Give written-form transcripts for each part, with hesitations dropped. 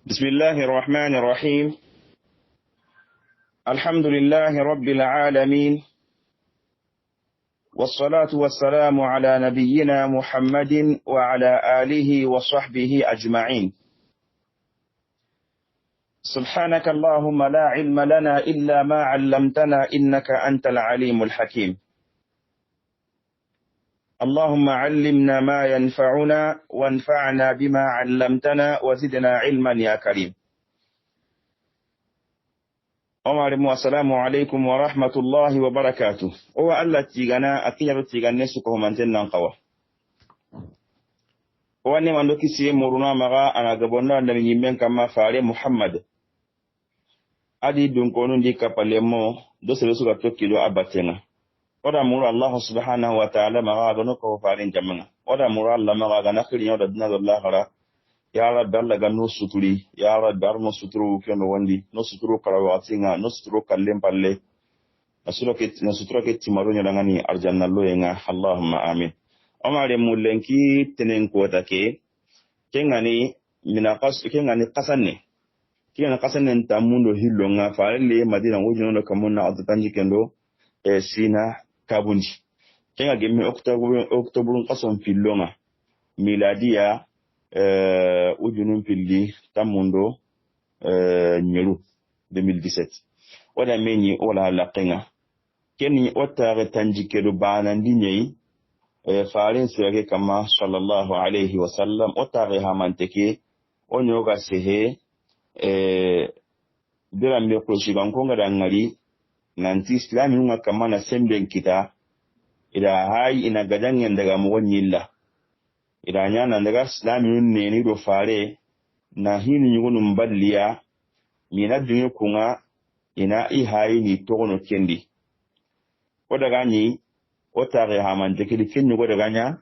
بسم الله الرحمن الرحيم. الحمد لله رب العالمين، والصلاة والسلام على نبينا محمد وعلى آله وصحبه أجمعين. سبحانك اللهم لا علم لنا إلا ما علمتنا إنك أنت العليم الحكيم. اللهم علمنا ما ينفعنا وانفعنا بما علمتنا وزدنا علما يا كريم. السلام عليكم ورحمة الله وبركاته. هو الله تيغانا أكيد تيغانا سكو مانتن نانقوا. هو أني من دوكي سي مورونا مغا أنا غبونا نمي يمين كما فاري محمد. أدي دونكونون دي كاباليمو دو سلسو غتوكي دو أباتينا. ودا مورا الله سبحانه وتعالى مغا غنوكو فارين جمعنا. ودا مورا الله مغا غنخيرين يودا دنا دو الله غرا. Ya Rabbi Allah ga no suturi, ya Rabbi arno suturu keno wandi, no suturu karawatinga, no suturu kalem palle, na suturu ke timarunya dangani arjanna loyenga, Allahumma amin. Omare mulenki tenen kuota ke, kengani kasanne tamundo hilonga faale madina wujino no kamuna adatanji kendo sina kabundi. Kenga gemi oktobrun kason filonga miladiya ujunun pilli tamundo nyelu 2017 wala meni wala laqinga keni otare tanjike do bana ndinyei faaren sirage kama sallallahu alayhi wa sallam otare hamanteke onyoga sehe dira me ko shigan konga dangari nanti islami nga kama na semben kita ida hay ina gadangen daga mo wonyilla idanya nan daga islamin ne ni do fare na hini nyugunu mballiya mina dunye kunga ina ihayi ni togono kendi o daga ni o tare hamante kidi kenni go daga nya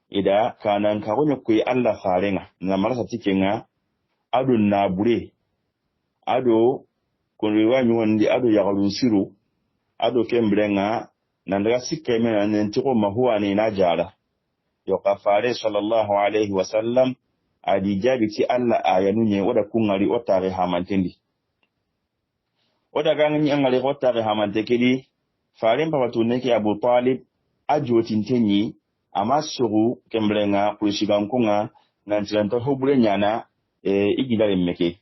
ida kanan ka gonyo kuyi Allah farenga na marasa tikenga ado na bure ado konriwa nyundi ado yagalun siru ado kembrenga nan daga sikke mena nan tiko mahuwa ni na jara yokafare sallallahu alayhi wa sallam adi jabi ti Allah ayanu nye oda kungari otare hamantendi oda gangi angale otare hamantekedi farin papatu neke Abu Talib ajo tintenyi amasuru kembrenga kulishigan kunga nantilanto hobure nyana igidale meke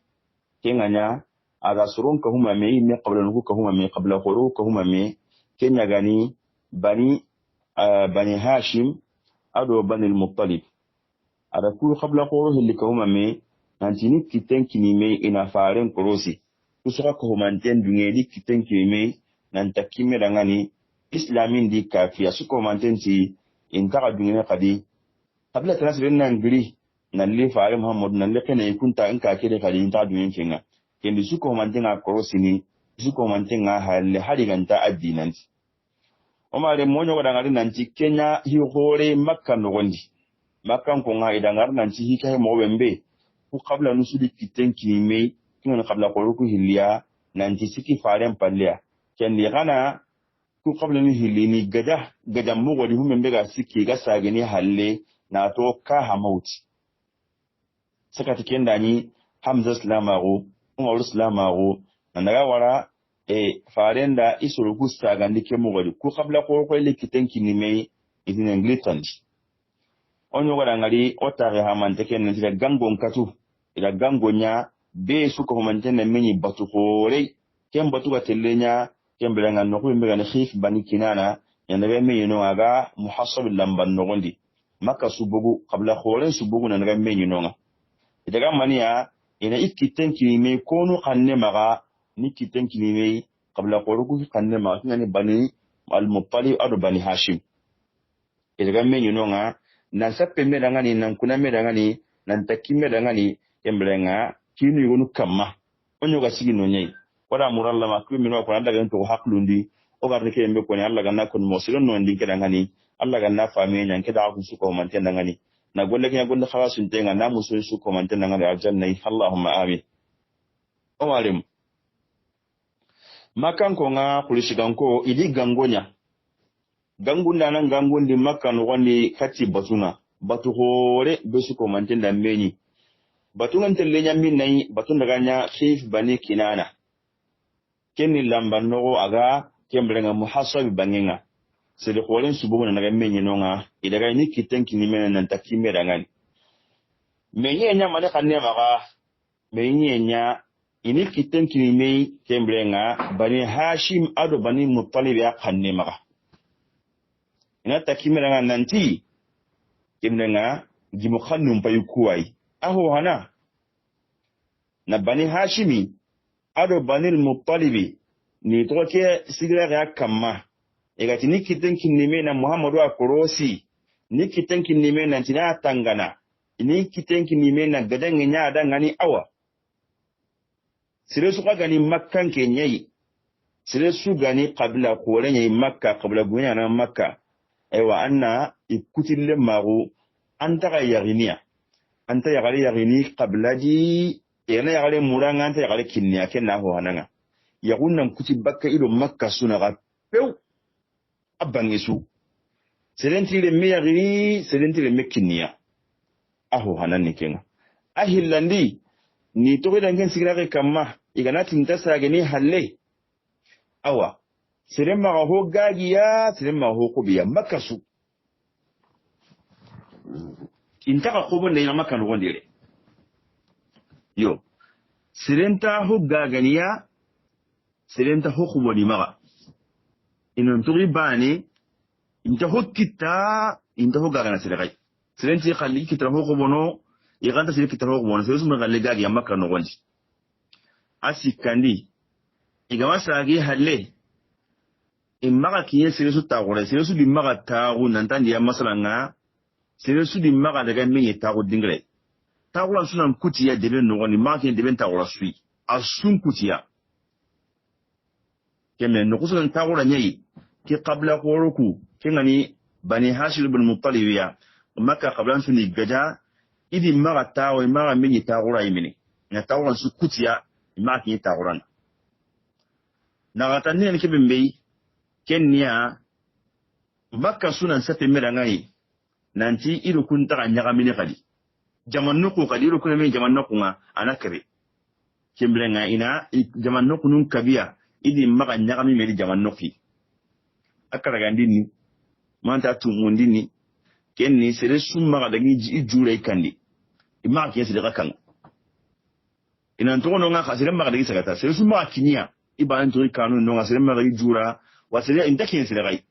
kenganya aga surun ka huma me me qabla nuku ka huma me qabla khuru ka huma me kenya gani bani Hashim ado banil muttalib ada ku qabla qoro hilli ko mame nantini kiten kinime ina faren korosi kusaka ko manten dungedi kiten kinime nan takime dangani islamin di kafiya su ko manten ti intaka dungene kadi qabla transfer nan gri nan li fare muhammad nan le kene kunta in ka kede kadi inta dungen kinga kendi su ko manten a korosi ni su ko manten a halle hadi ganta addinanti omare monyo wadangari nanti Kenya hi hore Makka nogondi Makka ko nga idangar nanti hi kay mo wembe ku qabla nusudi kiten kinime kino qabla ko ku hilya nanti siki faren palya kendi gana ku qabla ni hilini gada mo wadi humembe ga siki ga sageni halle na to ka hamauti sakati kendani Hamza Slamago Umar Slamago nanaga wara farenda isuru gusta gandi kemu gadi ku qabla ko le kitenki ni me idin Anglican onyo wala ngari otare hamante ken ni gangon katu ila gangonya be su ko mante na meni batu hore ken batu ga tellenya ken belanga no ko mbega ni khif bani kinana yanda be me yino aga muhassab lamban no gondi maka subugu qabla hore subugu na nga me yino nga idaga maniya ina ikitenki ni me kono kanne maga ni kiten kinime qabla qoruku kanne ma ngani bani al-muttalib adu bani hashim idaga menyu nonga nan sappe me dangani nan kuna me dangani nan takimme dangani embrenga kinu yonu kamma onyo ga sigi no nyai wada muralla ma ku minwa ko anda ganto haklundi o garde ke mbe ko ni Allah ganna kon mosilon no ndinke dangani Allah ganna fami nyan ke da ku su ko man ten dangani na golle ke golle khawasun tenga na musul su ko man ten dangani aljanna Allahumma amin o walim makan ko nga kulishigan ko idi gangonya gangunda nan gangundi makan wani kati batuna batu hore besu ko mantin da meni batungan tellenya min nayi batun daga nya khif bani kinana kenni lambanno aga kembrenga muhasab bangenga sele kholen subu na naga menye nonga idaga ni kiten kinimena nan takime dangani menye nya mane kanne maga menye nya ini kiten kinime kembrenga bani hashim ado bani muttalib ya kanne maga ina takime dangani nanti kembrenga jimu khannum payu kuwai aho hana na bani hashimi ado bani muttalibi ni toke sigara ya kamma egati ni kiten kinime na muhammadu akorosi ni kiten kinime na tina tangana ni kiten kinime na gadan nya da ngani awa sire su gani makkan kenyai sire su gani qabla koren yayi makka qabla gunya na makka aywa anna ikutille maru anta ga yaginiya anta yagale yagini qabla di yana yagale muranga anta yagale kinniya kenna ho hananga yagunnan kuti bakka ido makka suna ga pew abangisu selenti le meyagini selenti le mekinniya aho hanani kenga ahillandi ni to da ngen sigara kamma igana tinta sage ni halle awa siremma ho gagiya siremma ho kubiya makasu intaka kobo ne makka no gondire yo sirenta ho gaganiya sirenta ho kuboni maga inon turi bani inta ho kita inta ho gagana sirai sirenti khalli kita ho kubono iganta sirenti kita ho kubono sirenti magalle gagiya makka no gondi asikandi igama sagi halle immaga kiye siresu tagore siresu di maga tagu nantandi ya masalanga siresu di maga daga menye tagu dingre tagula sunan kutiya debe no ni maga debe tagula sui asun kutiya kemen no kusunan tagula nyai ki qabla qoroku kengani bani hashir ibn muttalib ya makka qablan suni gaja idi maga tagu maga menye tagula yimini na tagula su kutiya maga ki taguran nagatani ne kebembe kenya makka sunan sape mera ngai nanti iru kunta ka nyagamini kadi jamanno ko kadi iru kuname jamanno ko nga anakare kembrenga ina jamanno kunun kabiya idi maka nyagami meri jamanno ki akara gandini manta tumundini kenni sere summa ka dagi jure kandi imma ke sere kan ina ntono nga khasire maka dagi sagata sere summa kinya iban to kanu no nga sere maka dagi jura wasiriya intakin siragai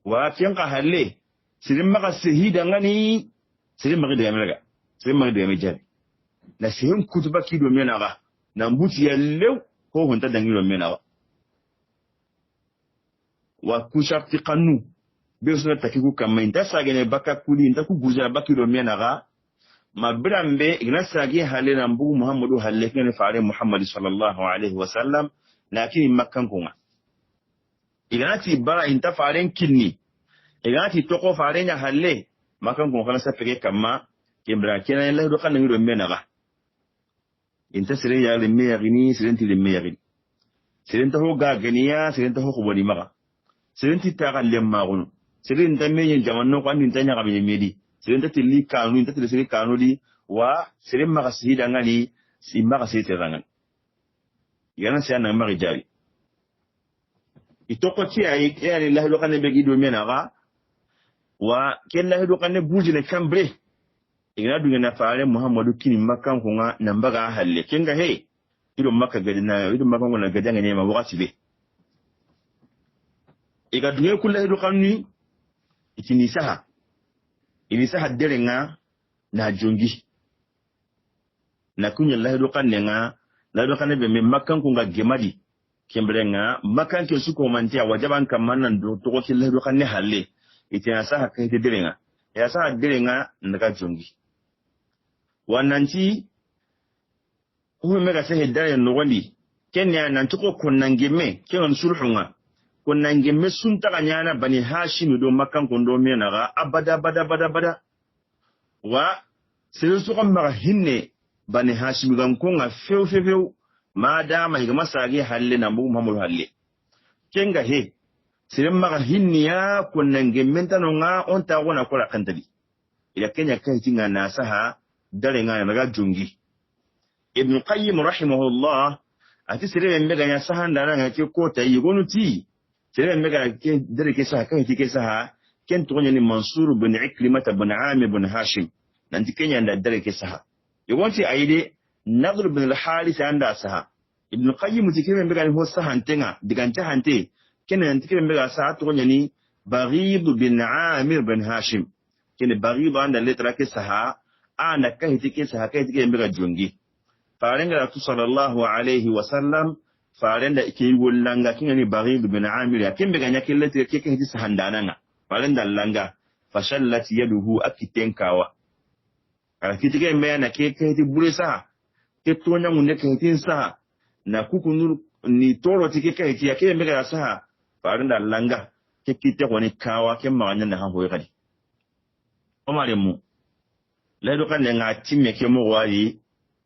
wa kiyanka halle sirin maka sihida ngani sirin maka da yamelaga sirin maka da yamejari na sirin kutuba kido menaga na mbuti ya lew ko hunta dangilo menaga wa kushafti kanu be suna takiku kama inta sagene baka kuli inta ku guzara bakido menaga mabrambe igna sagi halle na mbugu muhammadu halle kene faare muhammad sallallahu alaihi wasallam lakini makkan kunga iganati bara inta faren kinni iganati toko faren ya halle makkan kunga kana sapeke kama kembra kenan la do kan ngiro menaga inta sire ya le meyagini sirenti le meyagini sirenta ho gaganiya sirenta ho kuboni maga sirenti taga lemma gunu sirenta menyen jamanno ko andin tanya ga medi sirenta tilli kanu inta tilli sire kanu di wa sirin maga sida ngani si maga site rangan yana sai nan mari jari itoko ti ay yani la do kan be gido menaga wa ken la do kan buji ne kambre igna dunga na faare muhammadu kini makkan ko nga nambaga halle kenga he ido makka gadina ido makka ngona gadanga ne ma wakati be iga dunga kullu do kanni itini saha ini saha derenga na jongi na kunya la do kan nga la do kan be me makkan ko nga gemadi kembrenga makkan ke su ko mantia wajaban kamanan do to ko la do kan ne halle itina saha kai derenga ya saha derenga ndaga jongi wananti ko mega se hedare no wandi kenya nan tuko konnangeme kenon sulhunga konnangeme sunta kanyana bani hashim do makkan ko do menaga abada wa selesu ko maga hinne bani hashim gan ko nga few madama higa masagi halle na mbu mamul halle kenga he sele maga hinniya konnangeme tano nga onta wona kola kantadi ila kenya kai tinga nasaha dare nga daga jungi ibn qayyim rahimahullah ati sire mega ya sahanda nga ke kota yi gonuti sire mega ke dare ke sa kan ke sa ken to ni mansur bin ikrimah bin amir bin hashim nan tikenya da dare ke sa yawanci aide nadr bin al-harith anda sa ibn qayyim tikeme mega ni ho sahantenga diganta hante kenan tikeme mega sa to ni baghid bin amir bin hashim kene baghid anda letra ke sa ana kai tike sa kai tike mega jongi farenga rasul sallallahu alaihi wasallam farenda ke wollanga kinani baghid bin amir ya kimbe ganya killati ke ke sa handananga farenda langa fashallat yaduhu akitenkawa ala kitike me na ke ti buresa ke tonya munne ke tin sa na kukunur ni toro tike ke ti ke mega sa farenda langa ke kite woni kawa ke maganya na ha hoye kadi o mare mu laido kan nga timme ke mo wadi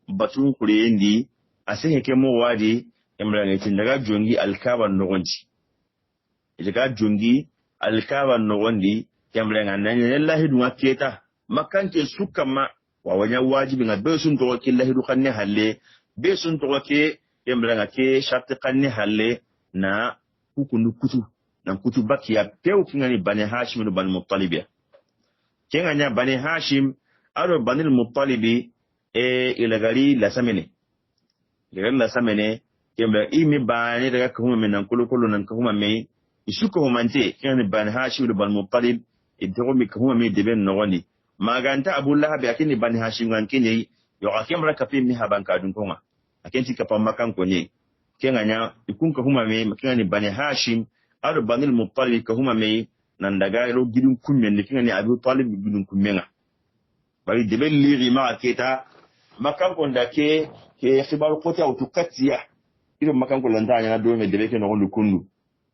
batun kurendi ase ke mo wadi emra ne tin daga jongi alkaba nogonti daga jongi alkaba nogondi emra nga nan lahi du maketa makante sukama wa wanya wajibi nga be sun to ke lahi du kanne halle be sun to ke emra nga ke sharti kanne halle na hukunu kutu nan kutu bakiya pew kingani bani hashim no bani muttalibiya kenganya bani hashim aro banil muttalibi ilagari la samene kemba imi bani daga kuma menan kulukulu nan kuma me isuko humante kene ban hashim ban muttalib idro mi kuma me deben no woni maganta abu lahab yakini ban hashim gan kinyi yo akemra kapi mi haban kadun konga akenti kapa makan konye kenganya ikun ka kuma me kene ban hashim aro banil muttalib ka kuma me nan daga ro gidun kunnen ne kene abu talib gidun kummenga bari debe liri ma keta makan ko ndake ke khibaru ko ta utukatiya ido makan ko landa nya do me debe ke no ndu kundu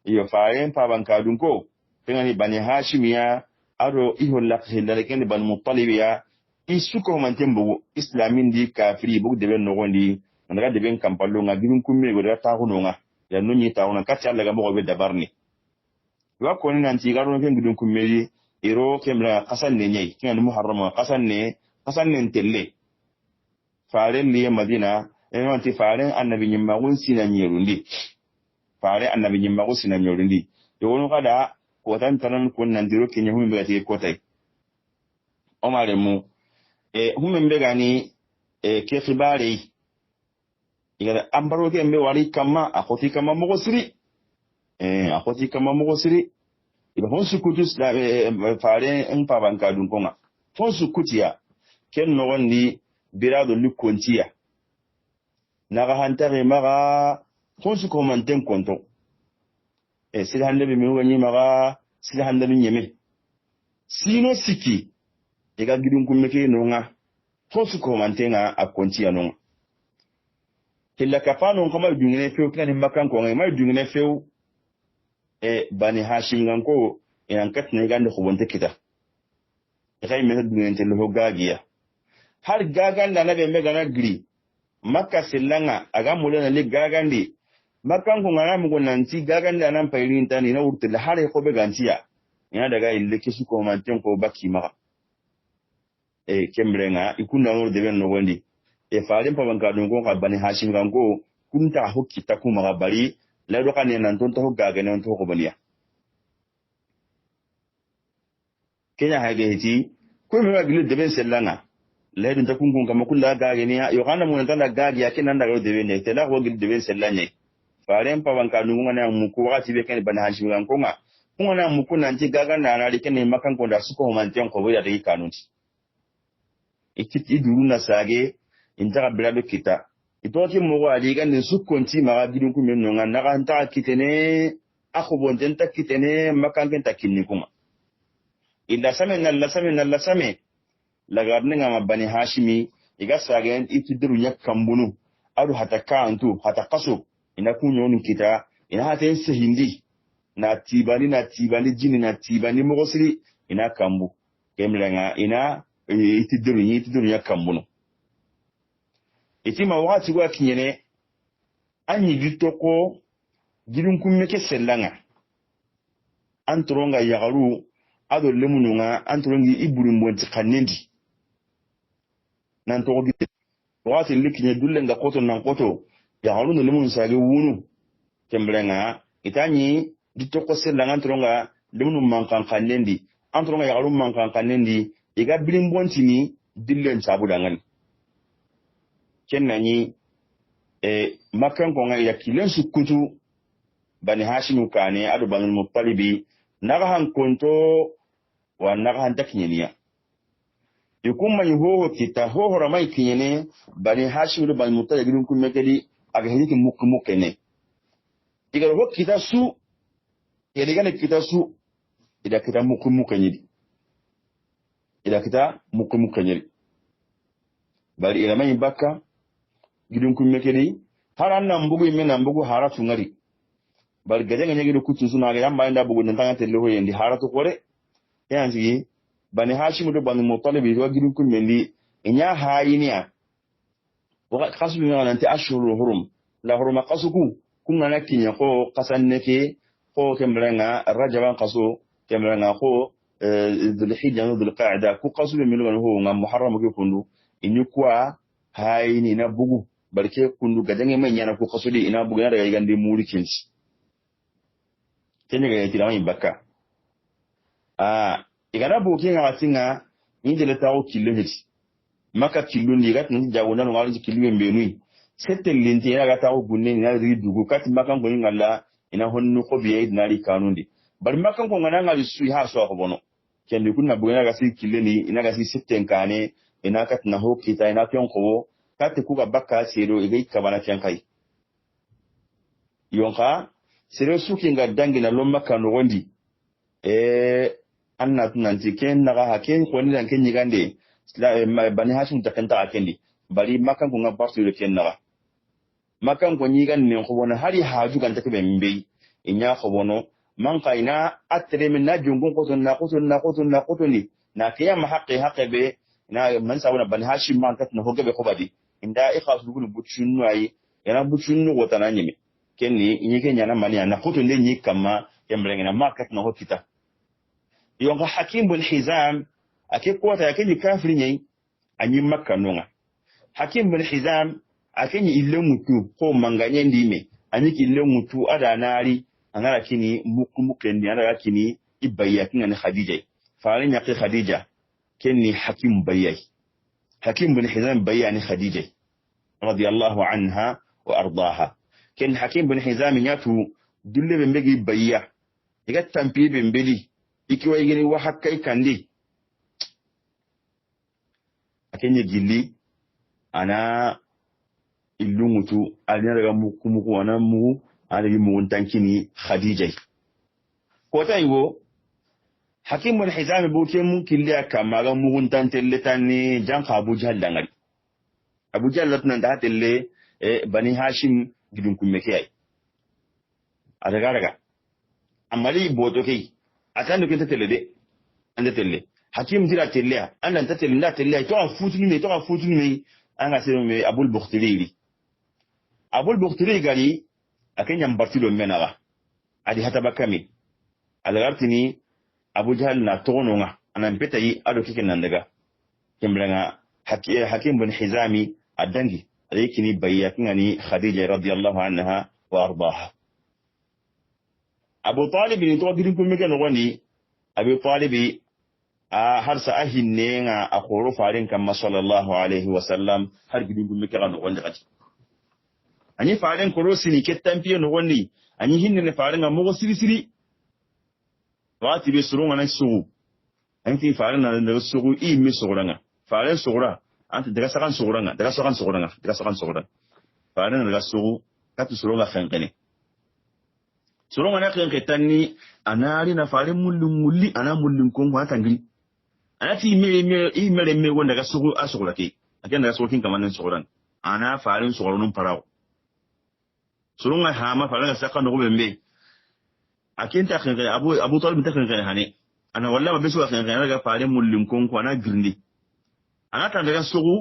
iyo faen pa ban kadun ko tengani bani hashimiya ado iho la khindale ken ban muttalibiya isuko man tembo islamin di kafiri bu debe no gondi ndaga debe kampallo nga gidun kumme go da ta hono nga ya no nyi ta hono katti alla ga mo be dabarni wa ko ni nanti garo ken gidun kumme iro kemra qasan ne nyai kin muharram qasan ne telle faare liye madina en wanti faare annabi nyimma gun sina nyerundi faare annabi nyimma gun sina nyerundi yo wono kada ko tan tanan ko nan diro kenya hum be ko tay o mare mu hum be gani ke khibari igara ambaro ke mbe wali kama akoti kama mo siri akoti kama mo siri iba hon sukutu faare en pa banka dun konga fon sukutiya ken no wonni birado lukontiya naga hantare maga fon su ko manten konto sila hande be mi woni maga sila hande ni nyeme sino siki ega gidun kummeke no nga fon su ko mantenga a kontiya no hilla kafano kama dungene feo kani makan ko ngai mai dungene feo bani hashim ganko en katne gande ko bonte kita kay me dungene te lo gagiya har gagan da nabe mega na gri makka sillanga aga mulana le gagandi makan ko ngana mu gonanti gagan da nan pairin tani na urtula har ko be gantiya ina daga ille kisu ko manten ko baki maka kembrenga ikunda ngor de ben no wondi farin pa banka dun ko ka bani hashim ganko kunta hokki takuma ga bari la do kan nan ton to gaga non to ko baniya kenya hage hiti ko me wa gilu de ben sellanga la dun takun kun kama kula gaga ne yo kana mun tan da gaga ya kinan daga de ben ne te la ko gilu de ben sellanya farin pa banka dun ngana mu ko wakati be kan bani hashim ganko nga kuna mu kuna nti gaga na na rike ne makan ko da su ko manten ko ya da kanunti ikiti duru na sage inta bilabe kita itoki mo wa diga ne su konti ma gidun ku men nga na kan ta kitene akho den ta kitene makan ken ta kinni kuma illa same la garne nga bani hashimi iga sage itu duru yakkan bunu adu hata kantu hata kaso ina kunyo ni kita ina hata hindi na tibani jini na tibani mogosiri ina kambu kemlenga ina itidiru ya kambuno itima wakati wa kinyene anyi gitoko gidun kummeke sellanga antoronga yagaru ado lemununga antorongi iburin bonti kanendi nan to gi wati likinye dulle nga koto nan koto ya halu no lemun sage wunu kembrenga itani ditto ko sella ngantronga lemun mankan kanendi antronga ya halu mankan kanendi iga bilin bontini dillen sabu dangan kennani makan ko nga ya kilen sukutu bani hashimu kane adu banul muttalibi naga han konto wa naga han takinyaniya yukumma yuho kita ho ramai kinyane bani hashimu do bani muttalibi dun kunne kedi aga hidiki mukene diga ho kita su yedigane kita su ida kita mukene ida kita mukene bari ila mai bakka gidun kunne kedi haran nan bugu imena bugu haratu ngari bal gajenga nyagi do kutu suna ga yamba inda bugu nantanga telle ho yendi haratu kore yanji bani hashim do bani mutalib do gidu kun mendi inya hayiniya wa qasu mi nanti ashhurul hurum la huruma qasuku kunna nakinya ko qasanneke ko kemrenga rajaban qasu kemrenga ko dhul hijja no dhul qa'da ku qasu mi lo ho ngam muharram ke kundu inyu kwa hayini na bugu barke kundu gajenga men yana ko qasu di ina bugu na daga gande murikinsi kenya ga yati lawan bakka igana boke nga watinga indele tawo killo heti maka killo ndi gat ndi jago nanu ngali killo mbenu sette linte ya gata o gunne ni nari dugu kat maka ngoni ngalla ina honnu ko biye nari kanundi bar maka ngo ngana ngali sui ha so ko bono kendi kunna bugena ga si killo ni ina ga si sette nkane ina kat na ho kita ina pion ko kat ku ga bakka sero igai kabana kai yonka sere suki nga dangi na lomma kanu gondi anna tunanti ken naga haken ko ni dan ken nyigande bani hashim takanta akendi bari makan ko ngabartu le ken naga makan ko nyigan ne ko bona hari haju kan takbe mbe inya ko bono man kaina atre min na jungun ko to ni na kiyama haqqi be na man sawna bani hashim man kat na hogabe ko badi inda ikhas dugul butchunu ay yana butchunu wota na nyime kenni nyike nyana mani na koto nde nyi kama yamrenga na market na hokita yonga hakim bin hizam ake kwata yake ni kafiri nyi anyi makka nonga hakim bin hizam ake ni ile mutu ko manganye ndime anyi ki ile mutu ada nari angara kini mukumukendi angara kini ibaya kinga ni khadija faale nyake khadija kenni hakim bayai hakim bin hizam bayani khadija radiyallahu anha wa ardaha ken hakim bin hizam nyatu dulle be mbegi bayya iga tampi be mbeli ikiwa igini wa hakkai kandi akenye gilli ana illumutu alina daga mukumuku wana mu ana yi muguntankini khadija ko tayiwo hakim bin hizam bo ke mun killi aka maga muguntantelle tanni janka abu jahal dangari abu jahal latnan da telle bani hashim gidun kunne kai a daga amali boto kai atan da telle de anda telle hakim dira telle anda ta telle da telle to afutuni me an ga sero me abul bukhtiri gari akenya mbartilo menaga adi hata bakami alagartini abu jahal na tononga anan petayi ado kike nan daga kimbranga hakim bin hizami adangi alekini bayyakini khadija radiyallahu anha wa ardaha abu talib ni to girin kuma kan wani abu talib har sa ahinne nga akoro farin kan sallallahu alaihi wasallam har girin kuma kan wanda kaci ani farin korosi ni kettan fiye no wani ani hinne ne farin amma siri wati be surunga na sugu anti farin na da sugu mi suguranga farin sugura anta daga sakan suguranga farin daga sugu katu surunga khankene surunga na khanketanni anari na farin mulli ana mullin kon wa tangri anati me wanda daga sugu asugurake akan daga sugu kaman nan suguran ana farin sugurun parawo surunga hama farin sakan no bembe akin ta khankene abu talib ta khankene hane ana wallahi be su khankene daga farin mullin kon ko ana girndi anata daga sugu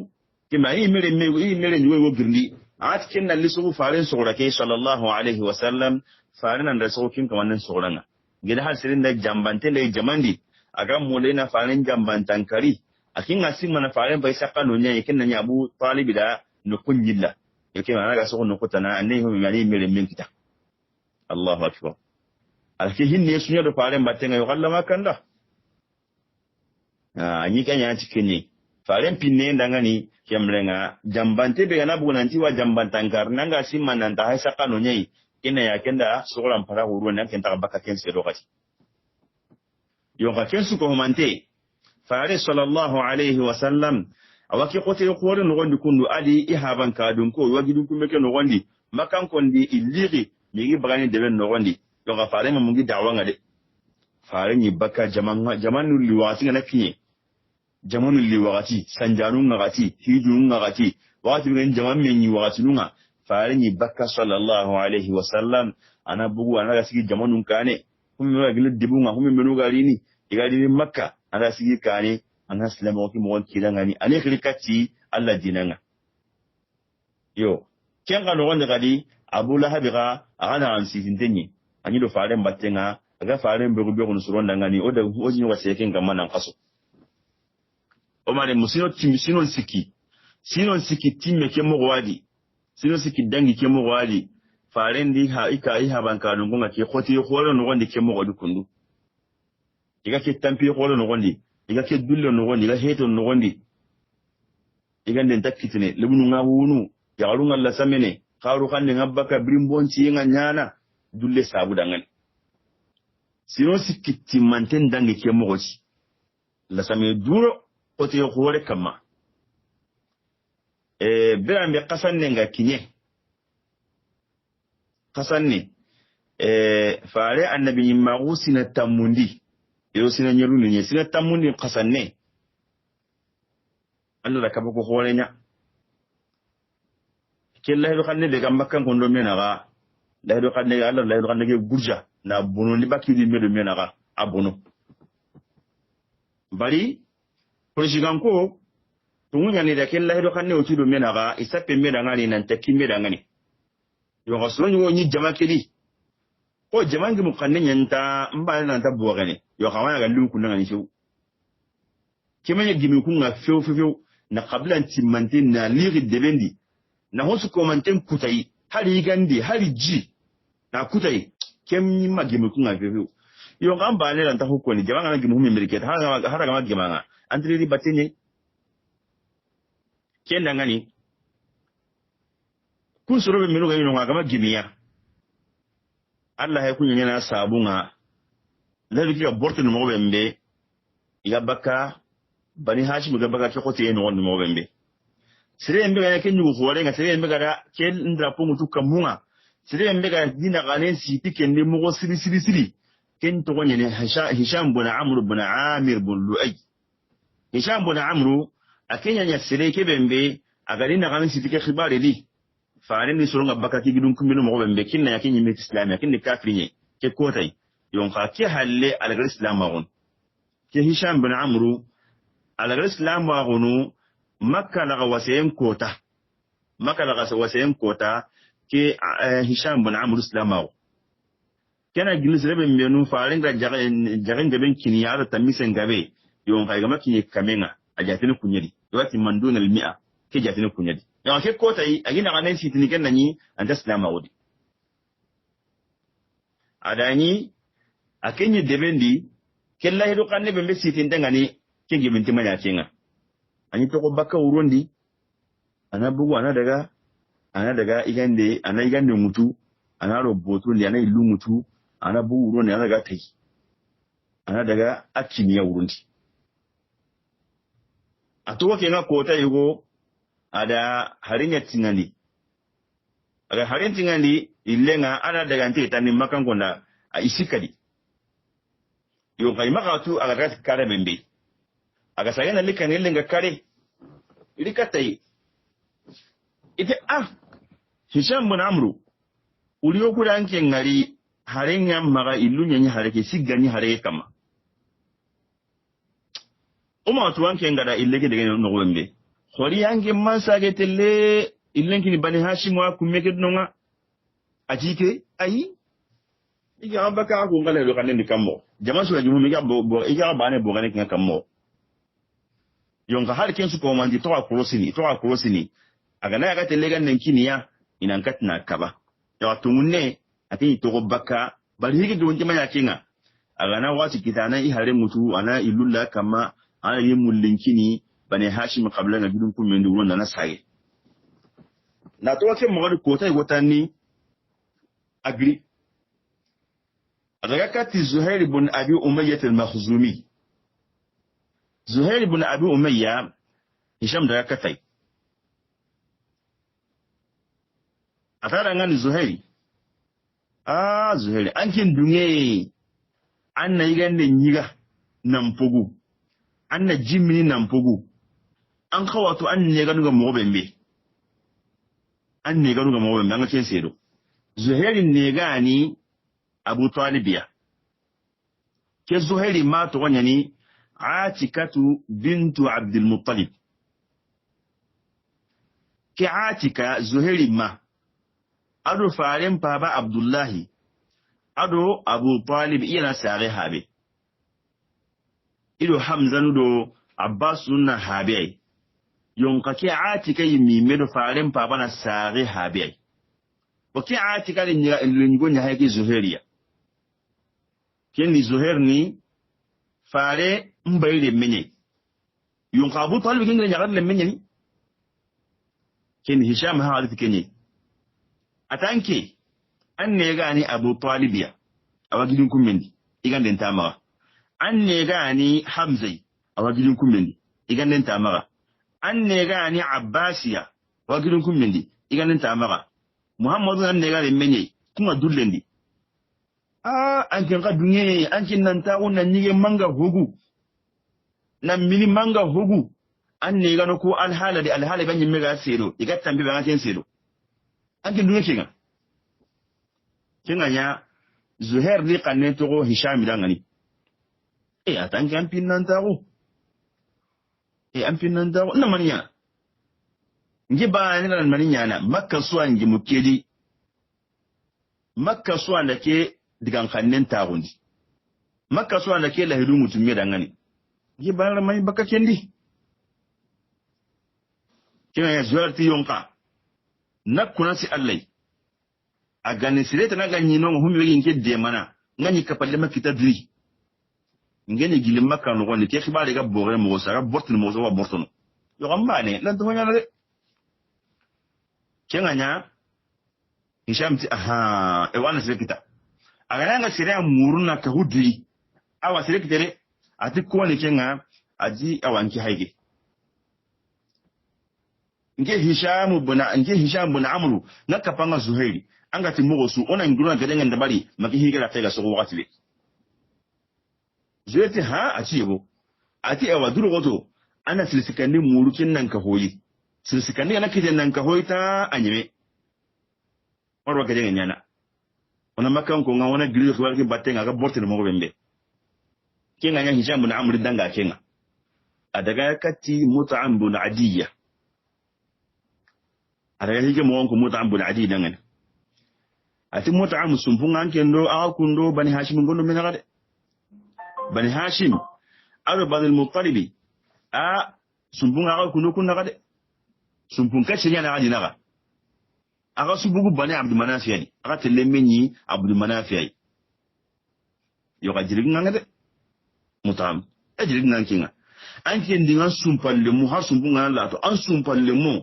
kima yi mere njuwe wo girndi ati kinna li sugu farin sugurake sallallahu alaihi wasallam farin nan da sugu kama nan suguranga gida har sirin da jambante da jamandi aga mulena farin jambantan kari akinga simana faren bai saka no nya yakin nan Abu Talib da no kunyilla yake mana ga so no kutana annahi mi mali mere min kita Allahu akbar alki hinne sunya do faren batenga yo Allah makanda anyi kanya cikinni faren pinne ndangani kemlenga jambante be na bunanti wa jambantangar nanga simana nda haisa kanu nyai ina yakenda sokola mpara huru na kenta baka kense dokati yonga kensu ko humante fare sallallahu alaihi wasallam awaki kote ko no gondi kundu adi ihaban kadun ko wagi dum meke no gondi makan kondi illiri migi bagani debe no gondi yonga fare mo mungi dawanga de fare ni baka jamanu liwati na kinye jamanu liwati sanjanu ngati hiju ngati wati ngi jaman menyi wati nunga fare ni baka sallallahu alaihi wasallam ana bugu ana ga sigi jamanu kane kuma ga gilu dibunga kuma menu garini igadi makka ana sigi kane ana islamu ki mo kilangani ane kirikati Allah dinanga yo kenga no wonde gadi Abu Lahab ga ana an sitintenyi anyi do fare mbatenga aga fare mbego be kono suronda ngani oda ojini waseke ngama nan kaso o mare musino timisino sinon siki timme ke mo wadi sino siki dangi ke mo wadi fare ndi ha iha banka no ngonga ke khoti kholo no gondi ke mo wadi kundu iga ke tampi kholo no gondi iga ke dulle no gondi iga heto no gondi iga nden takkitine lebunu ngawunu ya galunga la samene kharu khande ngabaka brimbonci nga nyana dulle sabu dangan sino sikiti manten dangi ke mo goci la samene duro khoti khore kama birambe kasanne nga kinye kasanne fare annabi yimma sina tamundi yo sina nyeru ni sina tamundi kasanne Allah ka bako horenya kella do kanne be gamba kan kondo mena ga la do kanne Allah la do kanne ge gurja na bono ni bakki di medo mena ga abono bari president ko tumunya ni da kella do kanne o tudo mena ga isappe mena ngani nan takki mena ngani yo ga so ni jama kedi ko jama ngi mu kanne nyanta mba nan ta bo gane yo ga wana ga lu kun ngani shu kimanya gimi kun ga feo na qablan timmantin na liri debendi na hosu komanten kutai hari gandi hari ji na kutai kem ma gimi kun ga feo yo ga mba ne nan ta hukoni jama ngana gimi humi mirket har ga ma gima nga antri di batenye kenda ngani kun soro be minu ga yino ga ma gimiya Allah ya kunya na sabunga lalu ki aborto no mo bembe iga baka bani hashim ga baka ke kote no mo bembe sire mbe ga ke nyugo hore ga sire mbe ga ke ndra po mutu kamunga sire mbe ga dina ga len siti ken ne mo siri ken to gonya ne hisham bin amr bin amir bin luay hisham bin amr akenya nya sire ke bembe aga dina ga len siti ke khibare li faare ni soronga baka ki gidun kumbino mo bembe kinna yakin mi islam yakin ni kafiri ke kotai yon ka ke halle alagar islam magun ke hisham bin amru alagar islam magunu makka la wasayen kota ke hisham bin amru islam magu kana gilis rebe mbenu faare ga jagen gaben kini ya ta misen gabe yon ka ga makin kamenga ajatin kunyadi yati mandun al mi'a ke jatin kunyadi ya ke kota yi agina ganen sitini ken nanyi anta islam maudi adani akenye debendi kella hido kanne bembe sitin dangani ke gibinti manya kenga anyi to ko bakka urondi ana bugu ana daga igande mutu ana roboto ndi ana ilu mutu ana bugu urondi ana daga tai ana daga akimiya urondi atuwa kenga kota yugo ada harinya tingandi aga harin tingandi illenga ana daga nte tani makan konda a isikadi yo kai makatu aga rat kare bembe aga sayana likan illenga kare ilikatai ite hisham bin amru uliyo kuda anke ngari harinya maga illunya ni hareke sigani hareke kama uma tu anke ngada illeke daga no bembe khori yange masage telle illenki ni bani hashim wa kumeke nonga ajike ayi iga abaka ko ngale do kanne kammo jama so jumu mi ga bo iga bane bo gane kin kammo yonka har ken su ko mandi to akrosini aga na ga telegan nan kiniya inan katna kaba ya tunne ati to go baka bari higi don jama kinga aga na wati kitana i hare mutu ana ilulla kama ana yi mullinkini bane hashim qabla na bidun kun men duron na sai na to ke mo ko tay gotani agri ركعت زهير بن أبي أمية المخزومي زهير بن أبي أمية هشام ركعتي أتارا عن زهير زهير أنكن دنيا أن يغن نيغا نمبوغو أن جيمني نمبوغو أن خواتو أن نيغا نوغا موبنبي أن نيغا نوغا موبنبي أنغا كين سيدو زهير نيغاني أبو طالبية كزهير ما تغنيني عاتكة بنت عبد المطلب كعاتكة زهير ما أدو فارم بابا عبد الله أدو أبو طالب إلى ساريها بي إلو حمزة ندو عباس ننا هابي يونكا كعاتكة يميمدو فارم بابا نساريها بي وكعاتكة لنقول نهاية زهيرية كن زهير ني فاري مبايل مني يون أبو طالب كن يغاد لمني كن هشام هذا كني أتانكي أن يغاني أبو طالب يا أواجدكم مني إيجان دنتامرا أن يغاني حمزة أواجدكم مني إيجان دنتامرا أن يغاني عباسيا أواجدكم مني إيجان دنتامرا محمد أن يغاني مني كم دولندي ankin ka dunye ankin nan ta wannan nige manga hugu nan mini manga hugu an ne gano ko alhala da alhala ban yin mega sero iga tambi ban akin sero ankin dunye kinga ya zuhair ni kanne to go hisham dan ani atan kan pin nan ta go an pin nan ta go na maniya ngi ba ni nan maniya na makka suwan ngi mukedi makka suwan da ke digan kannen tagundi makka so anda ke lahidu mutum me dangane gi balar mai baka kendi kina ya zuwarti yonka nakuna si allai a ganin sireta na ganyi non humi yin ke de mana ngani kapalle makita dri ngene gilin makka no gonde ke khibare ga bore mo sara bortin mo so wa bortono yo gamba ne lan to nyana de kenganya hisham ti e wana sireta agaranga sire muruna ka hudri awa sire kitere ati ko ne kenga aji awanki haige nge hisham bin amru naka panga zuhairi anga ti mogo su ona nguruna gadenga ndabali maki higera tega so wakati le zueti ati yebo ati awa duru goto ana silsikani muru kinnan ka hoyi silsikani ana kiden nan ka hoyta anyime warwa gadenga nyana ona makan ko ngana gili ko warki batenga ga bortel mo bembe kinga nya hisham bin amr danga kinga adaga kati mut'am bin adiyya adaga hige mo ko mut'am bin adiyya dangane ati mut'am sumpunga kendo a kundo bani hashim gondo menagade bani hashim aro bani al-muttalib a sumpunga a kundo kunagade sumpun kashenya na adinaga aga subugu bani abdu manafiyani aga telemeni abdu manafiyai yo ga jirin ngade mutam e jirin nankinga anke ndinga sumpalle mu ha sumbunga lato an sumpalle mu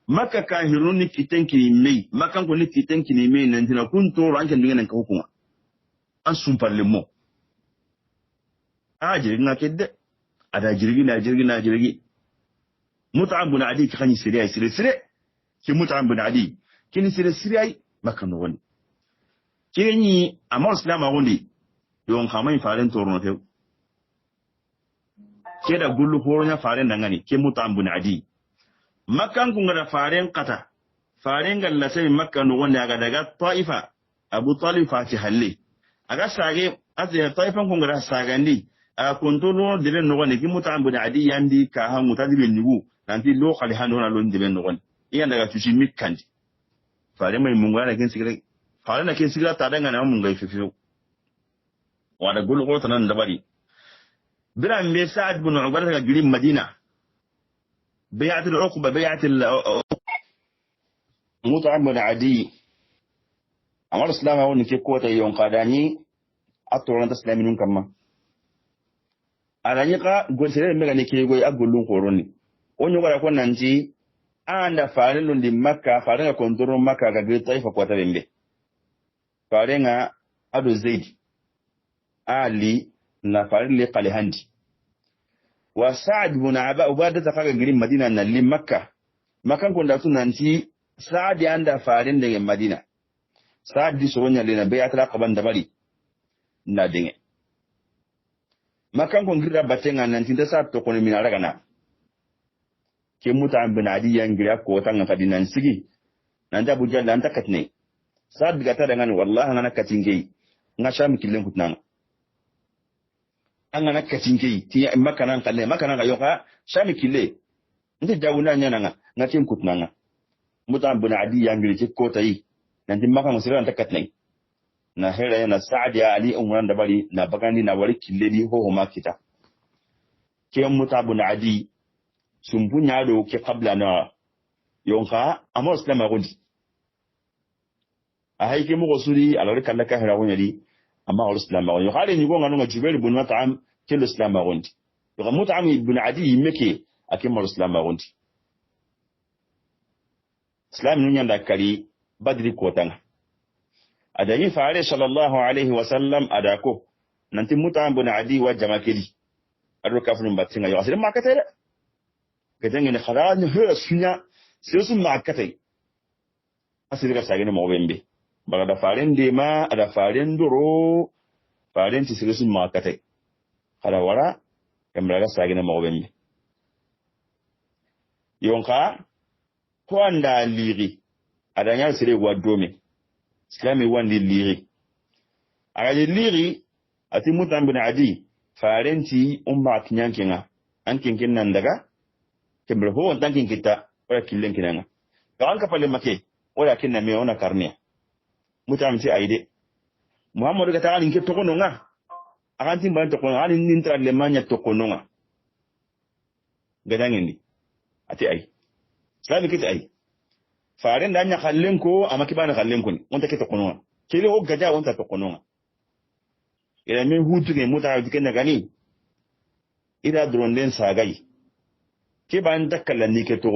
maka ka hiruni kitenki mei maka ko ni kitenki ni mei nan dina kunto ranke ndinga nan ka hukuma an sumpalle mu a jirin ngakede ada jirgi mutam bin adi kan sire ki mutam bin adi kini sire siriyai makano woni kini amor islama woni yon kamai faren torno tew keda gullu horonya faren dangani ke mutambun adi makkan kun ga faren kata faren galla sai makano woni aga daga taifa abu talib fati halle aga sage azya taifan kun ga sagandi a kontolo dire no woni ki mutambun adi yandi ka ha mutadibe nigu nanti lo khali hando na lo ndibe no woni iya daga tushi mikandi fare mai munga na kin sigira fare na kin sigira ta danga na munga fifiyo wada gulu ko tanan da bari biran me sa'ad bin ubadah ga girin madina بيعة العقبة بيعة مطعم بن عدي أمر الإسلام هو نكي قوة يوم قاداني أطول تسلمين كما أنا نيكا قول سيرين ميغا نكي يقول أقول لهم قروني ونيكا يقول نانتي أنا فارن دي مكة فارن كنترون مكة كغير طيفة قوة بمبي فارن أدو زيد Ali na farin le kale handi wa Sa'ad ibn Ubada ta kaga girin Madina na li Makka makan ko da tunanti Sa'ad ya anda farin da Madina Sa'ad di soronya le na bai atra qaban da bari na dinge makan ko ngira batenga nan tinda sa to ko ni mina raga na ke mutan bin Adi yan gira ko tanga fadinan sigi nan da bujan nan takatne Sa'ad ga ta da ngani wallahi ngana katinge ngasha mikillen kutnanga angana katinke ti makanan kalle makanan ayoka shami kille ndi dawuna nyana nga ngatin kutnanga mutan bun Adi yangiri ci kota yi nan din maka musiran takatnai na hera yana Sa'ad ya Ali umran da bari na bagandi na wari kille di ho makita ke mutan bun Adi sumbunya do ke qabla na yonka amma islama gundi a haike mu gosuri alawri kallaka hera wonyadi amma islama gundi khali ni gonga no Jubair ibn Mut'am ke islama gundi ga Mut'am ibn Adi yimeke akim islama gundi islam nunya da kari badri kotanga adani faare sallallahu alaihi wasallam adako nanti Mut'am ibn Adi wa jamakeli ado kafun batinga yo asirin makata da kadan ne kharaj hura sunya sai sun makata asiri ka sagene mo bembe baga da faren de ma ada faren duro faren ti sire sun makata kada wara kamra ga sagene mo bembe yonka ko anda liri adanya sire wadome islami wandi liri aga liri ati Mut'am bin Adi farenti umma kinyankinga ankin nan daga kembre ho on tankin kita wala killen kinanga to an ka pale make wala kinna me ona karniya Mut'am ti aide Muhammadu ga tawalin ke tokono nga akantin ban tokono ani nintra le manya tokono nga gadangin ni ati ai islami kiti ai faren da anya khallen ko amma kibana khallen ko ni on take tokono kele o gaja on ta tokono nga ila min hutu ke Mut'am ti kenna gani ida dronden sagai ke ban dakkalan ni ke to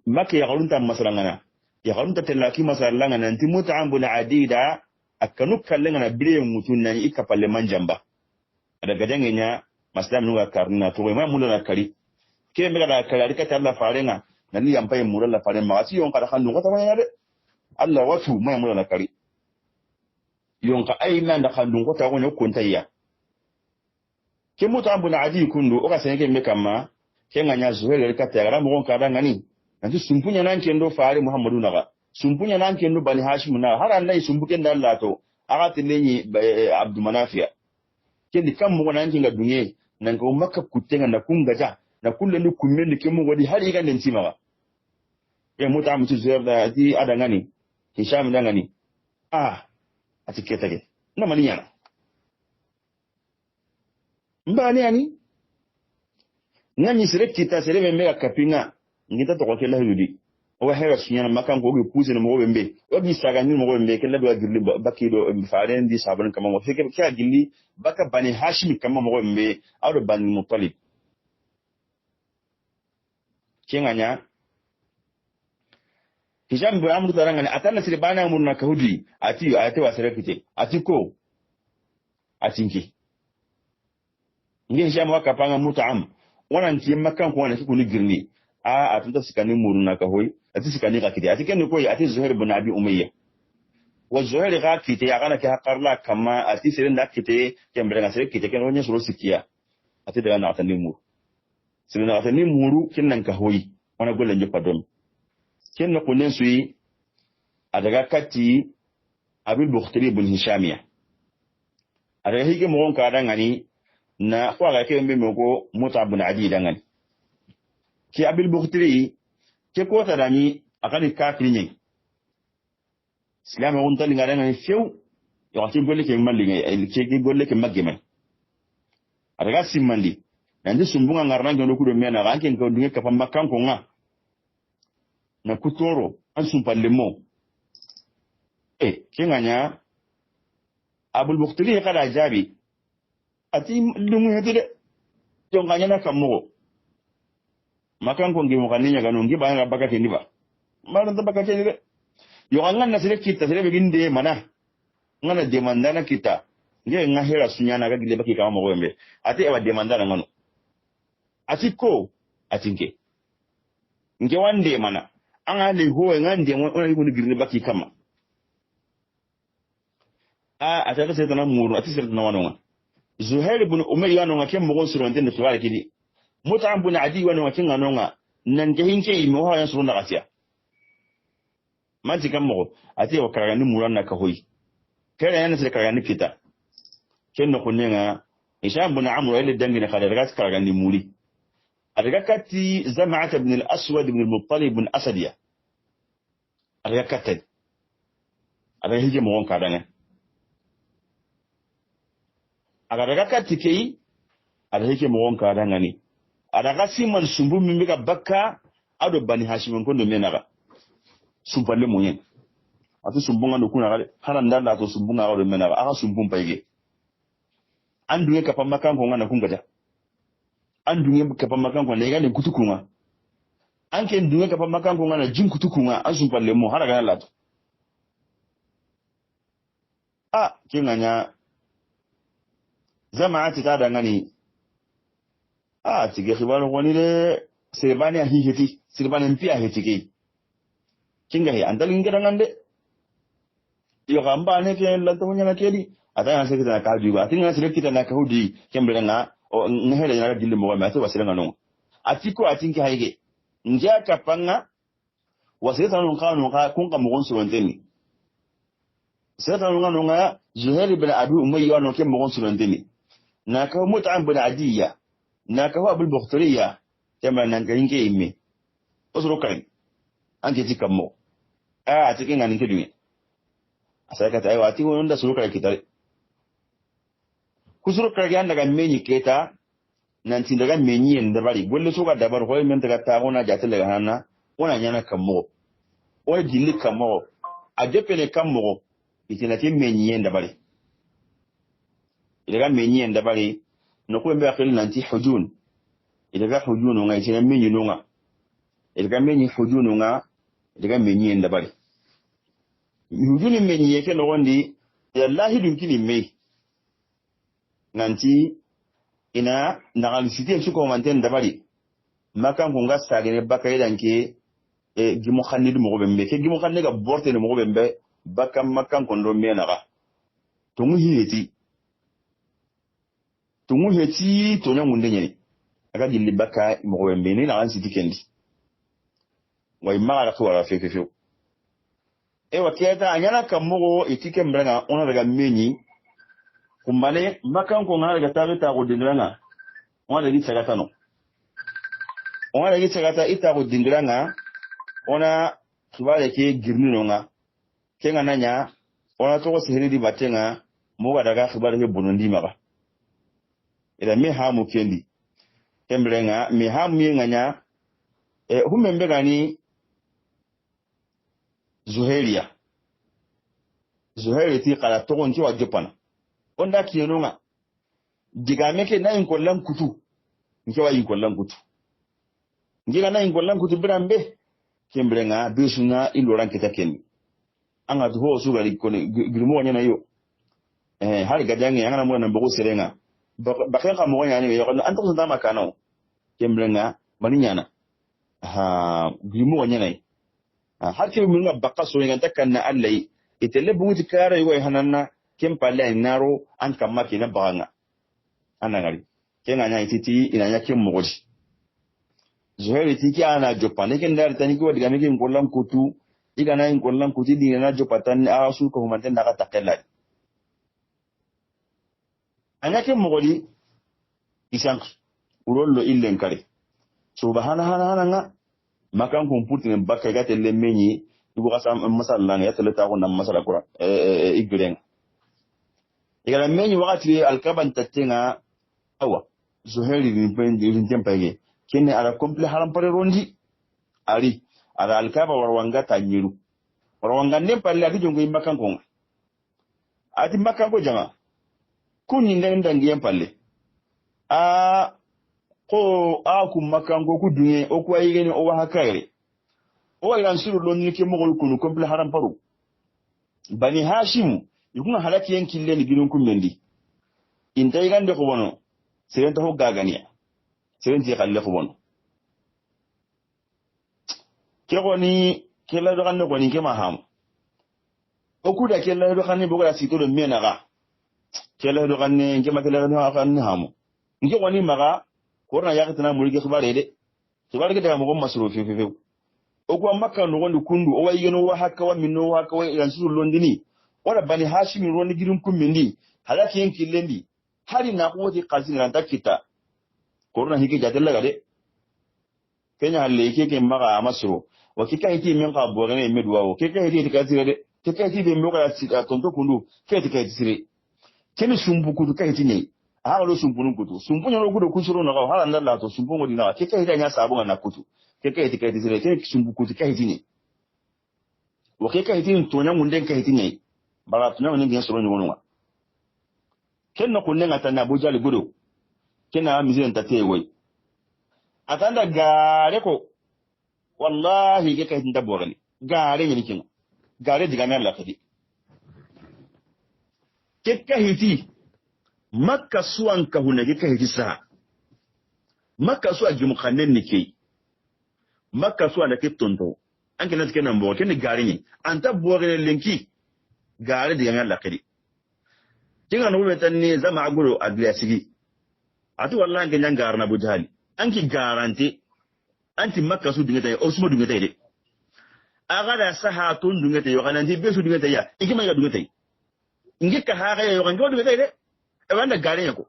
make ya garunta masalangana ya garunta tellaki masalangana nanti Mut'am bin Adi da akanu kallangana bire mutun nan ikapalle manjamba daga dangenya maslam nuga karna to mai mun na kari ke me ga kari ka talla farenga nan ni yampai muran la faren ma asi yon kada hannu wata wani yare Allah watu mai mun na kari yon ka ai nan da hannu wata wani kuntayya ke Mut'am bin Adi kundu o ka sanke me kama kenga nya Zuhair ka tagara mo ka da ngani nanti sumpunya nan kendo faare Muhammadu naga sumpunya nan kendo Bani Hashim na har Allah sumbuken da Allah to aga tinni Abdul Manafiya kendi kam mo nan kinga dunye nan ko Makka kutenga na kungaja na kulle ni kummendi kemo wadi har iga nen timaga e Mut'am tu Zuhair da ati ada ngani Hisham da ngani ati ketage na maniya mbani ani ngani sire kita sire me mega kapinga ngita to ko kella yudi o hera sunyana makan ko gi puse no mo bembe o gi saga ni mo bembe kella do girli bakido faaren di sabon kama mo feke kya gilli baka Bani Hashim kama mo bembe awdo Bani Muttalib kenganya Hisham bo amru tarangani atana sire bana murna kahudi ati wa sire kite ati ko atinki ngi Hisham wakapanga Mut'am wannan ti makan ko wannan kuni girni atunta sikani muruna ka hoy ati sikani ka kiti ati ken ko ati Zuhair ibn Abi Umayya wa Zuhair ka kiti ya kana ki hakarla kama ati sirin da kiti kembre na sire kiti ken wonya suro sikiya ati daga na atani muru sirin na atani muru kinnan ka hoy wana golle nje padon ken no kunen suyi adaga kati Abil Bukhtari ibn Hishamiya adaga hige mo ka dangani na kwa ga ke mbe ko Mut'am bin Adi dangan ki Abil Bukhtari ke ko ta dani akali kafiri ne Islam on tan ngara ngani few yo ti golle ke malli ngai ke golle ke magge mai adaga simmandi nanti sumbunga ngarna ngono kudo mena ranken ko dinga kapa makan ko nga na kutoro an sumpalle mo kenganya abul buktili kada jabi ati dungu hede jonganya na kammo makan ko ngi mo kaninya ganu ngi ba nga bakati ni ba maran ta bakati ni de yo angan na sele kita sele beginde mana ngana demandana kita nge nga hera sunyana ga gile baki kama mo wembe ati e wa demandana ngano ati ko ati nge wande mana anga le ho ngande wona yugo girne baki kama ata ka setana muru ati setana wanonga Zuhair ibn Umayya no ngake mo gonsuron den tuwala kidi Mut'ab ibn Adi wano ngake nganonga nan ke hinke imo ha yan surunda kasiya manti kammo ati wa karagani muran na kahoyi kare yana sai karagani kita kenno kunnga Hisham ibn Amr ile dangine kada daga karagani muri adaga kati Zam'at ibn al-Aswad ibn al-Muttalib ibn Asadiya adaga kati adaga hije mo won kadanga aga daga kati kei adaga hije mo won kadanga ni adaga siman sumbu mimika bakka ado bani Hashim ko ndo menaga sumpalle moyen atu sumbunga no kuna gale hanan danda to sumbunga ado menaga aga sumbum payge anduye kapamba kan ko ngana kungaja andunye kapamba kan ko ne gane kutukunga anke ndunye kapamba kan ko ngana jin kutukunga an sumpalle mo haraga lato kinganya Zam'at ta da ngani tige khibaro woni le sebani a hiheti sebani mpia hetike kinga he andalin gidan ngande yo gamba ne ke lanto nya na kedi ataya se kita ka duba tinga se kita na ka hudi kembele nga o nghele na dille mo ma to wasira ngano atiko atinki haige nja kapanga wasira no ka kun ka mo gonso wanteni seta no ngano nga Zuhair ibn Abi Umayya no ke mo gonso wanteni na ka Mut'ab ibn Adiya na ka Abul Bakhtariya kama nan ka hinke imme osro kan anke tikammo cikin ganin kidumi sai ka tayi wati wanda su ka kitare kusuru ka ga daga menyi keta nan tin daga menyi en da bari golle so ga dabar hoy men daga ta ona jatil daga hanna ona nyana kammo o dilli kammo a jepene kammo itina tin menyi en da bari daga menyi en da bari no ko be akhil nanti hujun daga hujun nga itina menyi no nga daga menyi hujun nga daga menyi en da bari hujun menyi yake no wondi wallahi dun kini me nanti ina nagal site su ko manten da bari makan ko ngassa gene bakay danke gimu khannid mo bembe ke gimu khanne ga borte ne mo bembe bakam makan ko ndo mena ga tungu heti to nyamunde nyeni aga dilli baka mo bembe ni nagal site kendi way mara ko wala fefe waketa anyana kamogo itike mbranga ona daga menyi kumbane makan ko ngana daga tabita ko dingranga ona daga tsagata no ona daga tsagata ita ko dingranga ona tubale ke girni no nga kenga nanya ona to ko sehri di batenga mo ga daga khibare ke bonondi maga ila me ha mu kendi kembrenga me ha mu nganya humembe gani Zuhair ti kala togon ti wa Japan onda kiyenonga diga meke na inkollan kutu nke wa inkollan kutu ngiga na inkollan kutu birambe kembrenga bisuna iloran kita kenni anga to ho su gari ko girmo nya na yo har gadange anga mo na mbogo serenga bakay ka mo nya ni yo an to da makano kembrenga baninyana girmo nya nai har ke mun ga bakka so yin takanna allai itelle buguti kare yoy hananna kem palle naro an kamma kina banga anangari kenga nya ititi ina nya kem mogoji Zuhair tiki ana jopane ken dar tani ko diga meke ngollam kutu iga na ngollam kutu diga na jopatan a su ko humanten daga takella anya kem mogoli isank urollo illen kare subhana nga makan komputin bakka ga telle menyi ibu kasam masallan ya telle ta ko nam masala qur'an igren igala menyi wakati alkaban tatenga awa zuhairi ni tempage kenne ala komple haram pare rondi ari ala alkaba warwanga tanyiru warwanga nem palle ati jongo imbakan ko ati mbakan ko jama kunni ndangi yam palle ko ku makan ko ku dunye o ko ayigeni o wa hakare o iran suru lonni ke mogol kunu komple haram paru bani hashim yukuna halaki yankille ni binun kummendi inta igande ko bono serenta ho gaganiya serenti khalle ko bono ke goni kella do ganne goni ke maham o kuda kella do ganne bogola sito do menaga kella do ganne ke matela do ganne hamu nge goni maga korna yakatana mulike khibare de khibare ke daga mo masro fi o ko makka no gondi kundu o way yono wa hakka wa minno wa hakka wa yansu londini wala bani hashim roni girum kummendi halaki yankilendi hari na woti qazin ran takita korna hike jatella gade kenya halle ke maga masro wa kika hiti men ka bogane medwa o kika hiti tikazire de kika hiti be moga sita tonto kundu ke tikazire keni sumbuku ka hiti ne ha lo sumbunun kutu sumbunya no gudo kusuro no ga hala ndalla to sumbungo dina kika hiti nya sabu na kutu kika hiti tikazire ke sumbuku ka hiti ne wa kika hiti to nya munden ka hiti ne bara tunya munden ga soro nyonwa kenno kunne ngata na Abuja le gudo kena mizilen tatewe atanda gare ko wallahi ke kai tinda bogani gare ni kin gare diga na lakadi ke kahiti makka suwan ka hunage kahiti sa makka suwa jimu kanen ni ke makka suwa da ke tonto an kenan kenan bo ken gare ni anta bogani lenki gare diga na lakadi kinga no betan ni zama aguro adiyasigi atu wallahi ke nyangar na Abuja hali anki garanti anti makka su dingata ya osmo dingata de aga da saha tun dingata yo kana ndi besu dingata ya ikima ya dingata ingi ka ha ga yo kan go dingata de e wanda gare yako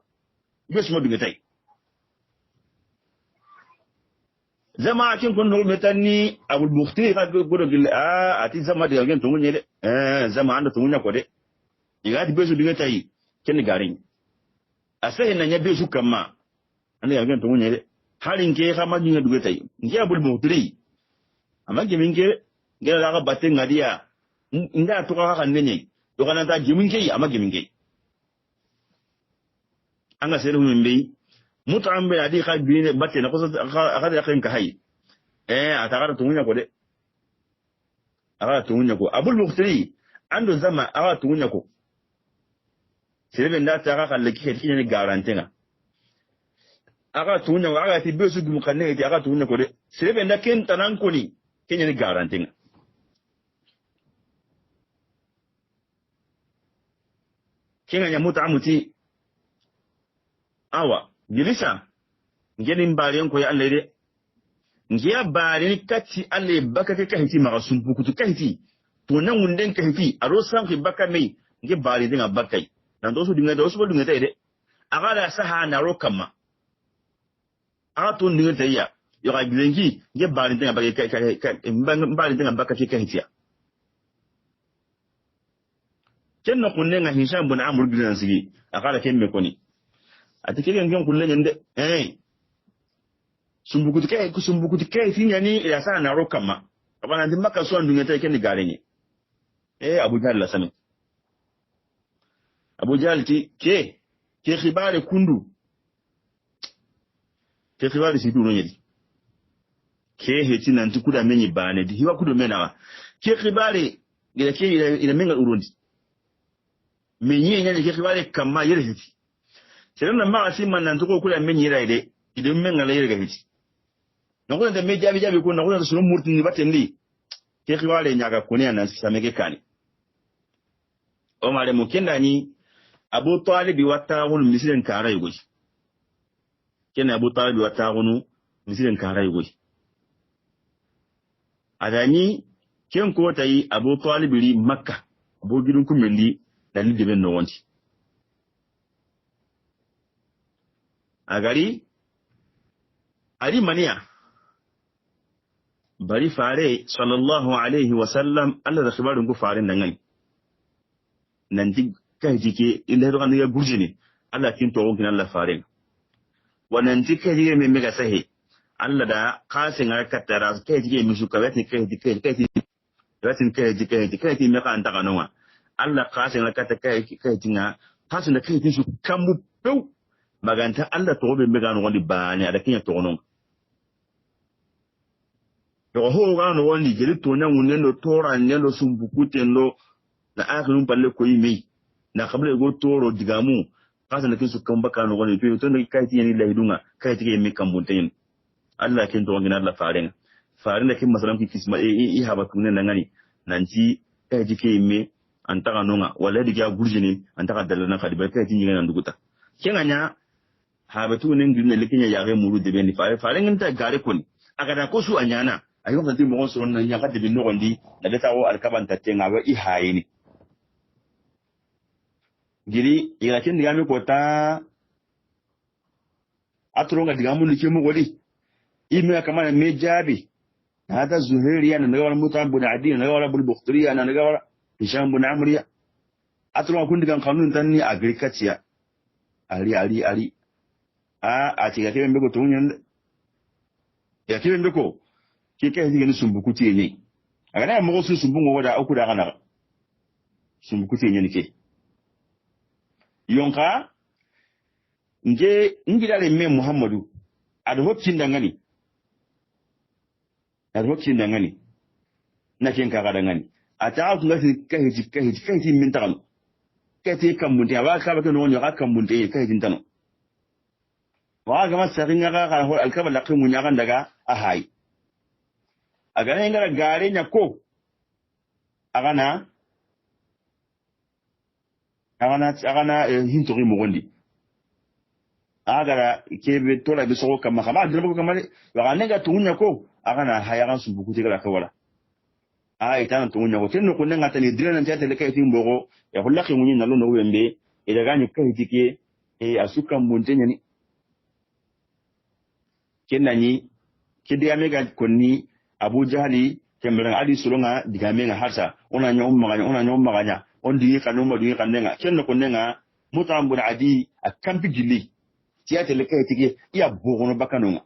besu mo dingata zama kin kun no metani abul bukhti ga go gil ati zama de gen tungu nyede zama anda tungu nyako de iga di besu dingata yi ken gare asahe na nya besu kama anda ya gen tungu nyede halin ke kama dinga dugeta yi ngiya bul mutri amma geminge ngela daga batte ngadiya inda to ka kan nenye to kana ta geminge yi amma geminge anga sere hu mbe mutam be adi ka bine batte na ko aka da kan ka hay ataka tumunya ko de aka tumunya ko abul mutri ando zama aka tumunya ko sere nda ta ka kan leki ke ni garantenga aga tunya aga ti besu dum kanne ti aga tunya ko de sebe nda ken tanan ko ni kenya ni garanting kinga nya mutamuti awa gilisa ngeni mbare ko ya Allah de ngiya bare ni kati Allah baka ke kahiti ma sumpu kutu kahiti to nan wunden kahiti aro san ki baka mai ngi bare dinga bakai dan dosu dinga dosu dinga tai de aga da saha na rokama aga to ndinga tayya yo ga gilengi nge bari ndinga bari bari ndinga baka ke kantiya kenno kunne nga hisham bun amr bin sigi akala kemme koni atike ngen kunne nyende sumbukuti kai tinyani ya sana na rokama abana ndimba ka so ndinga tay kendi garenye Abu Jahl la sami Abu Jahl ti ke khibare kundu ke khibari si duno nyedi ke heti nan tukuda menyi bane di hiwa kudo menawa ke khibari gida ke ina menga urundi menyi nyanya ke khibari kama yere heti serena ma asima nan tuko kuda menyi raide ide menga la yere heti nako nda meja jabi ko nako sunu murti ni batendi ke khibari nyaga kunia nan sameke kani o mare mukenda ni Abu Talib watahul misilen kara yugo kene Abu Talib watahunu misilen kara yugo adani ken ko tayi Abu Talib ri Makka Abu gidun kumendi dali de ben no wonti agari ari maniya bari fare sallallahu alaihi wasallam Allah da khibarun ku fare nan nan dig kai jike illa ro kan ya gurjini Allah kin to wonkin Allah fare wannan tike jige me mega sahi Allah da qasin ga katara ke jige mi suka wati ke ratin ke jige me kan ta kanwa Allah qasin ga kataka ke jinga qasin da ke su kambu pew maganta Allah to be mega no woni bani ada kinya to non to ho ga no woni jeli to nan wonne no tora ne no sumbukute no na akhirun balle ko yimi na kabla go toro digamu qasin da kin su kan baka no woni to to ne kai tiyani laidunga kai tike mi kambunten Allah kin to ngina Allah farin da kin masalan ki kisma i haba kunen nan ngani nanti kai jike me an taga nonga wala diga gurjini an taga dalana khadiba kai tin ngina nduguta kenganya habatu nen gine likinya yare muru de beni farin nta gare kun aga da ko su anyana ayo kan tin mo so nan nyaka de no gondi da beta o alkaban tatenga wa i hayini giri ila kin diga mi kota atronga diga mun ke mu godi ime kama me jabi hada zuhairiya na ngawala mutan bun adi na ngawala bul bukhtariya na ngawala hisham bun amriya atronga kun diga kanun tanni agriculture ali a tiga ke mbeko tunyen ya ke mbeko ke ke diga ni sumbukuti ne aga na mo su sumbungo wada akuda kana sumbukuti ne ke yonka nge ngidale me muhammadu adu hokkin dangani na ken ka dangani ata ku ngati kahiji min tagal kati kambunte aba ka ba no nyoka kambunte kahiji tano wa ga masarin ga hol alkaba laqi mun yagan daga ahai aga ne ngara gare nya ko agana hintori mo gondi agara kebe tola be soko kama adrebo kama wa nega tunya ko agana hayaran su buku tigala kawala itana tunya ko tinno kunna ngata ni dirana tata le kay timbogo ya hulaki munyi nalo no wembe ida ganyu kai tike asuka muntenye ni kenani kidi amega konni Abu Jahali kemran ali sulunga digamenga harsa ona nyom maganya ondi kanuma du kanenga kenno kunenga mutambun adi akampi gili tiyate le kay tike iya bogono bakanonga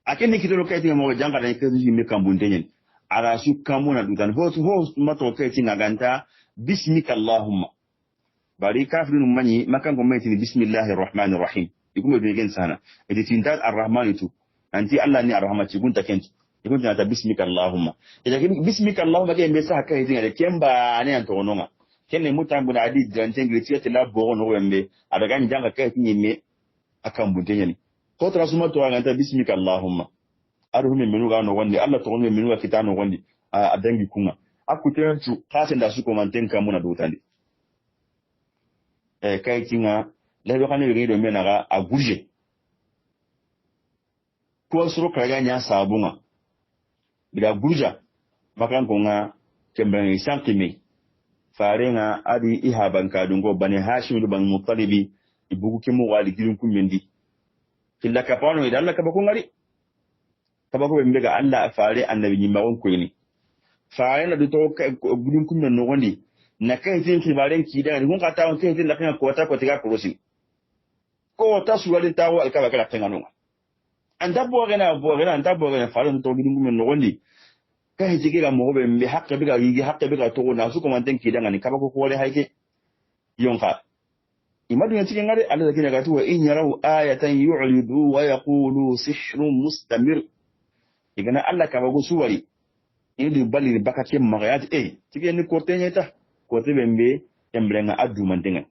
akeni kitolo kay tike mo janga da kay yimi kambuntenyen ara su kamuna dutan ho mato kay tinga ganta bismika allahumma bari kafirun mani makan ko metin bismillahir rahmanir rahim ikumo be gen sana edi tindat arrahman tu anti allah ni arrahman ci gunta kent ikunta ta bismika allahumma ida bismika allahumma ke mbesa kay tinga de kemba ne anto nonga kenne mutambun adi jantengri tiyate la bogono wembe adaga njanga kay tinyime akan buntenyen ko tra suma to nganta bismika allahumma aru min menu ga no wonde Allah to min menu ga kitano wonde a dangi kunga akuten tu kasen da su ko manten kamuna do tande kai tinga le do kanne rido mena ga aguje ko suru kaga nya sabunga bila gurja makan ko nga kemban santime farenga adi ihaban kadungo bane hashim do ban mutalibi ibugu kemu wali girin kumendi killa ka pano idan Allah ka bako ngari ka bako be mbega Allah faare annabi ni mawon ko ni faare na duto girin kumen no woni na kai tin ki baren ki da ngun ka tawo kai tin da kan ko ta ko tiga kurosi ko ta su wali tawo alkaba kala tanga no anda bo gena anda bo gena faare to girin kumen no woni kai jige ga mo be mbe hakka be ga yigi hakka be ga to na su ko man tin ki da ngani ka bako ko wali haike yonka imadu yanti ngare Allah zakina gatu wa in yarau ayatan yu'ridu wa yaqulu sihrun mustamir igana Allah ka bago suwari indu bali bakake magayat tige ni korte nyeta korte bembe embrenga adu mandenga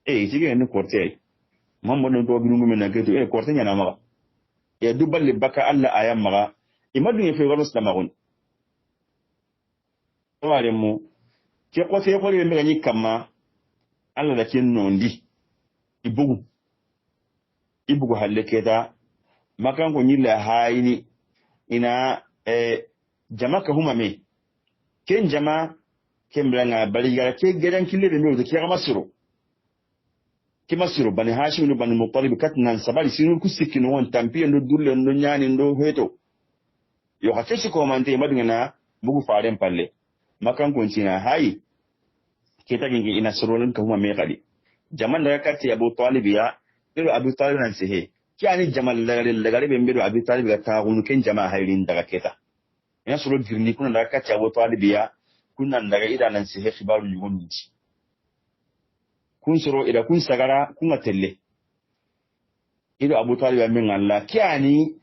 tige ni korte mambo no to ginu mena geto korte nyana maga ya du bali baka Allah ayam maga imadu yefe waro slamagun ware mu ke kote ko le mega ni kama Allah da kin nondi ibugu halle keda makan ko nyilla hayini ina jama ka huma me ken jama kembranga bali gara ke gedan kille be no ke masiro bani hashim no bani mutalib katnan sabali sinu kusikino won tampi ndo dulle ndo nyani ndo heto yo hakeshi ko mante madungana bugu faren palle makan ko cina hayi kita gingi ina surulun ka huma me kadi jaman da katti Abu Talib ya ido Abu Talib nan sehe kiani jamal lagare be mbedo Abu Talib ga taagunu ken jama hayrin daga keta ina suro girni kuna daga kacha Abu Talib ya kunnan daga ida nan sehe khibaru yugonti kun suro ida kun sagara kun atelle ido Abu Talib min Allah kiani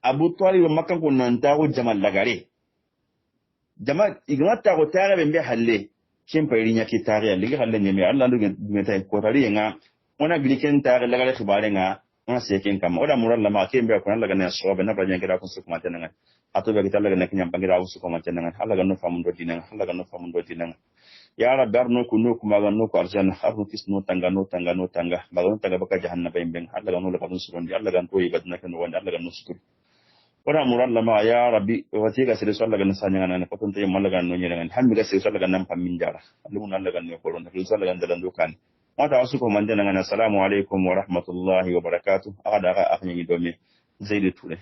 Abu Talib makkan kun nan taago jamal lagare jama igmata ko taare be mbe halle ken payri nyaki taare ligi halle nyeme Allah ndu ngeta ko tari nga ona gliken taare lagare khibare nga ona seken kam oda muralla ma kembe ko Allah ganna sobe na bajen kira kun su kuma tananga ato be kitalla ganna kinyam bangira usu kuma tananga Allah ganno famundo dinanga Allah ganno famundo dinanga ya rabbi arno kunu kuma ganno ko arjan arno kisno tanga bagano tanga baka jahannaba imben Allah ganno la kadun surondi Allah ganto ibadna kan wanda Allah ganno sutur ora muralla ma ya rabbi wati ga sire Allah ganna sanya ngana ko tonte Allah ganno nyere hammi ga sire Allah ganna pammin jara Allah ganno ko ron Allah ganna dalando kan mata wasu ko mandana ngana assalamu alaikum wa rahmatullahi wa barakatuh aga daga afnyi domi zaidu ture